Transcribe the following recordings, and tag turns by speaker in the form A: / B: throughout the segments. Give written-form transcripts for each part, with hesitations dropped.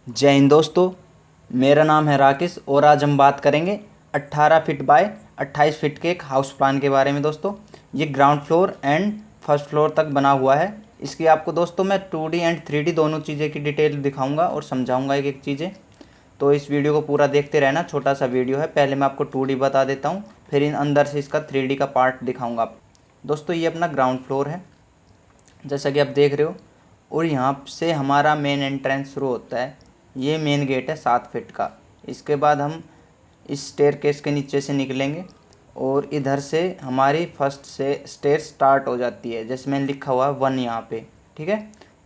A: जय हिंद दोस्तों। मेरा नाम है राकेश और आज हम बात करेंगे 18 फीट बाय 28 फीट के एक हाउस प्लान के बारे में। दोस्तों ये ground floor and first floor तक बना हुआ है। इसकी आपको दोस्तों मैं 2D एंड 3D दोनों चीज़ें की डिटेल दिखाऊंगा और समझाऊंगा एक एक चीज़ें। तो इस वीडियो को पूरा देखते रहना। छोटा सा वीडियो है, पहले मैं आपको 2D बता देता हूँ, फिर इन अंदर से इसका 3D का पार्ट दिखाऊँगा आप। दोस्तों ये अपना ग्राउंड फ्लोर है जैसा कि आप देख रहे हो, और यहाँ से हमारा मेन एंट्रेंस शुरू होता है। ये मेन गेट है 7 फीट का। इसके बाद हम इस स्टेयरकेस के नीचे से निकलेंगे और इधर से हमारी फर्स्ट से स्टेयर स्टार्ट हो जाती है, जैसे मैंने लिखा हुआ है 1 यहाँ पे। ठीक है,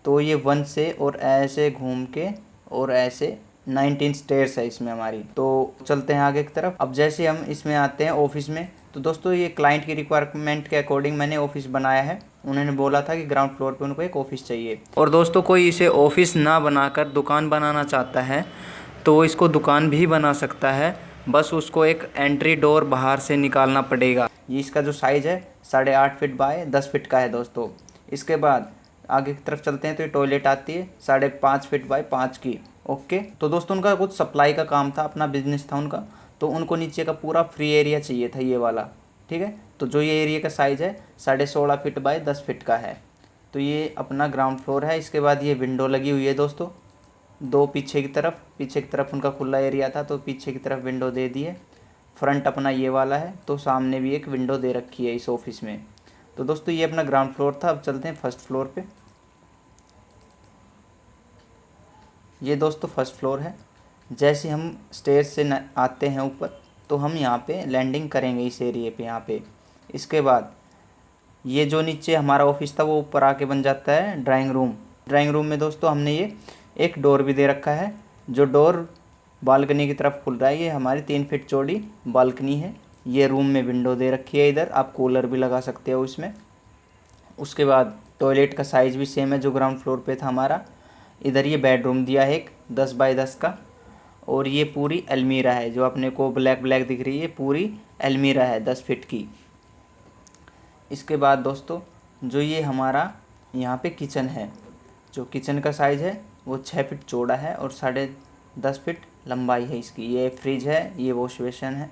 A: तो ये 1 से और ऐसे घूम के और ऐसे 19 स्टेयर्स है इसमें हमारी। तो चलते हैं आगे की तरफ। अब जैसे हम इसमें आते हैं ऑफिस में, तो दोस्तों ये क्लाइंट की रिक्वायरमेंट के अकॉर्डिंग मैंने ऑफिस बनाया है। उन्होंने बोला था कि ग्राउंड फ्लोर पे उनको एक ऑफिस चाहिए। और दोस्तों कोई इसे ऑफिस ना बनाकर दुकान बनाना चाहता है तो वो इसको दुकान भी बना सकता है, बस उसको एक एंट्री डोर बाहर से निकालना पड़ेगा। ये इसका जो साइज़ है 8.5 फीट बाय 10 फीट का है दोस्तों। इसके बाद आगे की तरफ चलते हैं तो ये टॉयलेट आती है 5.5 फीट बाय 5 की। ओके, तो दोस्तों उनका कुछ सप्लाई का काम था, अपना बिजनेस था उनका, तो उनको नीचे का पूरा फ्री एरिया चाहिए था ये वाला। ठीक है, तो जो ये एरिया का साइज़ है 16.5 फीट बाय 10 फीट का है। तो ये अपना ग्राउंड फ्लोर है। इसके बाद ये विंडो लगी हुई है दोस्तों, दो पीछे की तरफ उनका खुला एरिया था तो पीछे की तरफ विंडो दे दी है। फ्रंट अपना ये वाला है, तो सामने भी एक विंडो दे रखी है इस ऑफिस में। तो दोस्तों ये अपना ग्राउंड फ्लोर था। अब चलते हैं फर्स्ट फ्लोर पे। ये दोस्तों फर्स्ट फ्लोर है। जैसे हम स्टेयर से आते हैं ऊपर तो हम यहाँ पे लैंडिंग करेंगे इस एरिए पे यहाँ पे। इसके बाद ये जो नीचे हमारा ऑफिस था वो ऊपर आके बन जाता है ड्राइंग रूम। ड्राइंग रूम में दोस्तों हमने ये एक डोर भी दे रखा है, जो डोर बालकनी की तरफ खुल रहा है। ये हमारी 3 फीट चौड़ी बालकनी है। ये रूम में विंडो दे रखी है, इधर आप कूलर भी लगा सकते हो इसमें। उसके बाद टॉयलेट का साइज़ भी सेम है जो ग्राउंड फ्लोर पे था हमारा। इधर ये बेडरूम दिया है एक 10 बाय 10 का, और ये पूरी अलमीरा है जो अपने को ब्लैक ब्लैक दिख रही है, पूरी अलमीरा है 10 फीट की। इसके बाद दोस्तों जो ये हमारा यहाँ पे किचन है, जो किचन का साइज़ है वो 6 फीट चौड़ा है और 10.5 फीट लंबाई है इसकी। ये फ्रिज है, ये वॉश बेसिन है,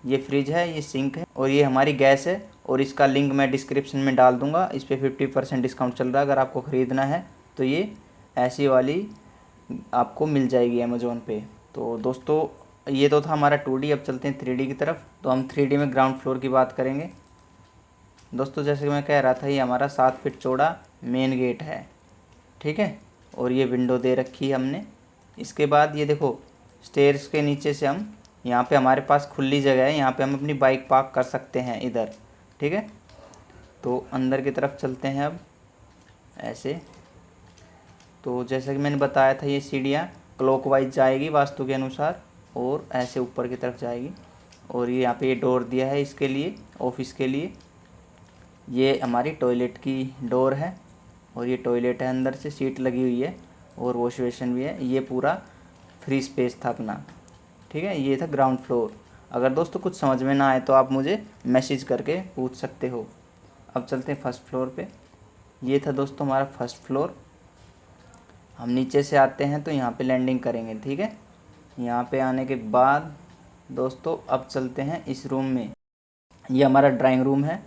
A: ये फ्रिज है, ये सिंक है, और ये हमारी गैस है। और इसका लिंक मैं डिस्क्रिप्शन में डाल दूँगा। इस पर 50% डिस्काउंट चल रहा है, अगर आपको ख़रीदना है तो ये ऐसी वाली आपको मिल जाएगी अमेज़ोन पे। तो दोस्तों ये तो था हमारा 2D। अब चलते हैं 3D की तरफ। तो हम 3D में ग्राउंड फ्लोर की बात करेंगे। दोस्तों जैसे कि मैं कह रहा था, ये हमारा 7 फीट चौड़ा मेन गेट है। ठीक है, और ये विंडो दे रखी है हमने। इसके बाद ये देखो स्टेयर्स के नीचे से हम यहाँ पे हमारे पास खुली जगह है, यहाँ पे हम अपनी बाइक पार्क कर सकते हैं इधर। ठीक है, तो अंदर की तरफ चलते हैं अब ऐसे। तो जैसा कि मैंने बताया था, ये सीढ़ियाँ क्लॉकवाइज जाएगी वास्तु के अनुसार और ऐसे ऊपर की तरफ जाएगी। और ये यहाँ पे ये डोर दिया है इसके लिए, ऑफिस के लिए। ये हमारी टॉयलेट की डोर है और ये टॉयलेट है, अंदर से सीट लगी हुई है और वॉश बेसिन भी है। ये पूरा फ्री स्पेस था अपना। ठीक है, ये था ग्राउंड फ्लोर। अगर दोस्तों कुछ समझ में ना आए तो आप मुझे मैसेज करके पूछ सकते हो। अब चलते हैं फर्स्ट फ्लोर पे। ये था दोस्तों हमारा फर्स्ट फ्लोर। हम नीचे से आते हैं तो यहाँ पे लैंडिंग करेंगे। ठीक है, यहाँ पे आने के बाद दोस्तों अब चलते हैं इस रूम में। ये हमारा ड्राइंग रूम है,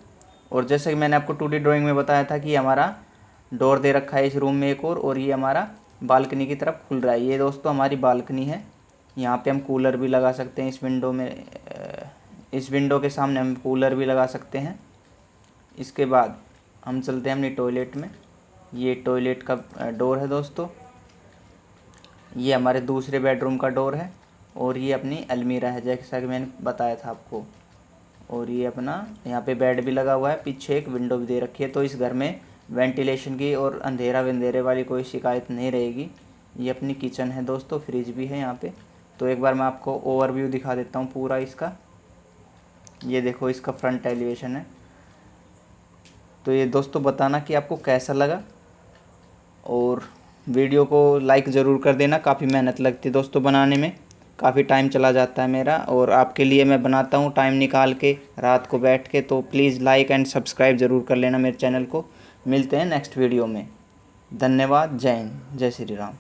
A: और जैसे कि मैंने आपको 2D ड्राइंग में बताया था कि हमारा डोर दे रखा है इस रूम में एक और ये हमारा बालकनी की तरफ खुल रहा है। ये दोस्तों हमारी बालकनी है। यहाँ पे हम कूलर भी लगा सकते हैं इस विंडो में, इस विंडो के सामने हम कूलर भी लगा सकते हैं। इसके बाद हम चलते हैं अपनी टॉयलेट में। ये टॉयलेट का डोर है दोस्तों। ये हमारे दूसरे बेडरूम का डोर है, और ये अपनी अलमीरा है जैसा कि मैंने बताया था आपको। और ये अपना यहाँ पे बेड भी लगा हुआ है, पीछे एक विंडो भी दे रखी है। तो इस घर में वेंटिलेशन की और अंधेरा वंधेरे वाली कोई शिकायत नहीं रहेगी। ये अपनी किचन है दोस्तों, फ्रिज भी है यहाँ पे। तो एक बार मैं आपको ओवरव्यू दिखा देता हूँ पूरा इसका। ये देखो इसका फ्रंट एलिवेशन है। तो ये दोस्तों बताना कि आपको कैसा लगा, और वीडियो को लाइक ज़रूर कर देना। काफ़ी मेहनत लगती है दोस्तों बनाने में, काफ़ी टाइम चला जाता है मेरा, और आपके लिए मैं बनाता हूँ टाइम निकाल के रात को बैठ के। तो प्लीज़ लाइक एंड सब्सक्राइब ज़रूर कर लेना मेरे चैनल को। मिलते हैं नेक्स्ट वीडियो में। धन्यवाद। जय हिंद, जय श्री राम।